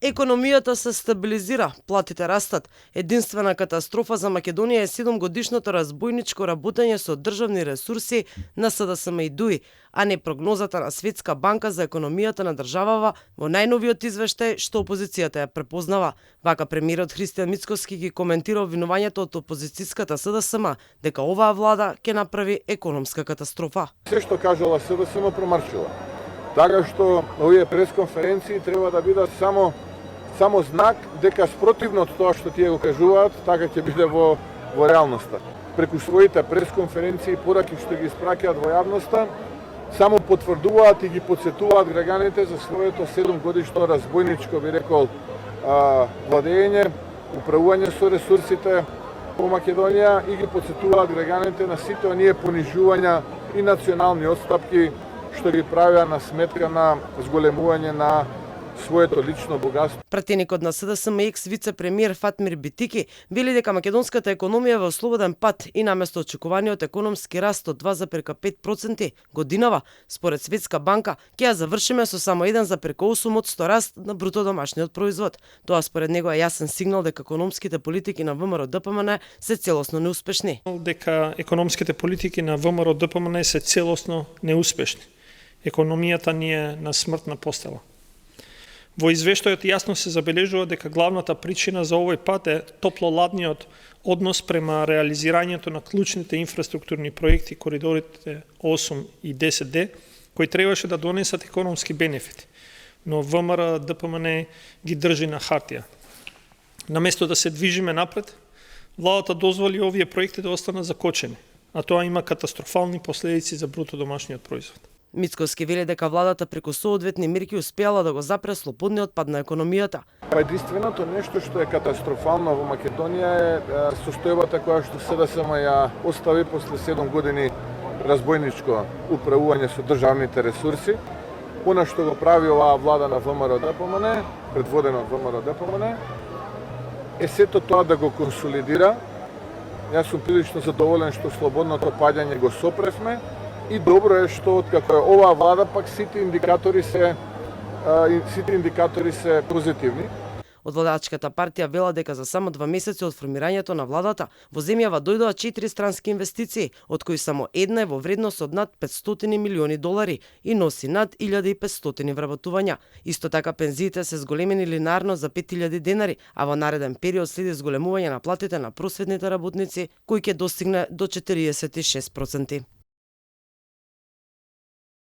Економијата се стабилизира, платите растат. Единствена катастрофа за Македонија е 7-годишното разбойничко работење со државни ресурси на СДСМ и ДУИ, а не прогнозата на Светска банка за економијата на државава во најновиот извештај што опозицијата ја препознава. Вака премиерот Христијан Мицкоски ги коментира обвинувањето од опозицијската СДСМ дека оваа влада ќе направи економска катастрофа. Се што кажала СДСМ промарчува. Така што овие пресконференции треба да бидат само знак дека спротивно од тоа што тие го кажуваат, така ќе биде во реалноста. Преку своите пресконференции и пораки што ги испраќаат во јавноста, само потврдуваат и ги потсетуваат граѓаните за своето 7-годишно разбойничко, би рекол, владење, управување со ресурсите по Македонија и ги потсетуваат граѓаните на сите оние понижувања и национални отстапки што ги правеа на сметка на зголемување на своето лично богатство. Пратеникот на СДСМ екс вице-премиер Фатмир Битики вели дека македонската економија е во слободен пат и наместо очекуваниот економски раст од 2,5% годинава, според Светска банка, ќе ја завршиме со само 1,8% раст на бруто домашниот производ. Тоа според него е јасен сигнал дека економските политики на ВМРО-ДПМН се целосно неуспешни. Дека економските политики на ВМРО-ДПМН се целосно неуспешни. Економијата ни е на смртна постела. Во извештајот јасно се забележува дека главната причина за овој пат е топлоладниот однос према реализирањето на клучните инфраструктурни проекти, коридорите 8 и 10D, кои требаше да донесат економски бенефити, но ВМРО-ДПМН ги држи на хартија. Наместо да се движиме напред, владата дозволи овие проекти да останат закочени, а тоа има катастрофални последици за бруто домашниот производ. Мицкоски вели дека владата преку соодветни мерки успеала да го запре слободниот пад на економијата. Единственото нешто што е катастрофално во Македонија е состојбата која што СДСМ ја остави после 7 години разбойничко управување со државните ресурси. Она што го прави оваа влада на ВМРО-ДПМН, предводена од ВМРО-ДПМН, е сето тоа да го консолидира. Јас сум прилично задоволен што слободното паѓање го сопревме. И добро е што откако е оваа влада, пак сите индикатори се позитивни. Од владачката партија вела дека за само 2 месеци од формирањето на владата во земјава дојдоа 4 странски инвестиции, од кои само една е во вредност од над $500 милиони и носи над 1500 вработувања. Исто така пензиите се зголемени линарно за 5000 денари, а во нареден период следи зголемување на платите на просветните работници, кои ќе достигне до 46%.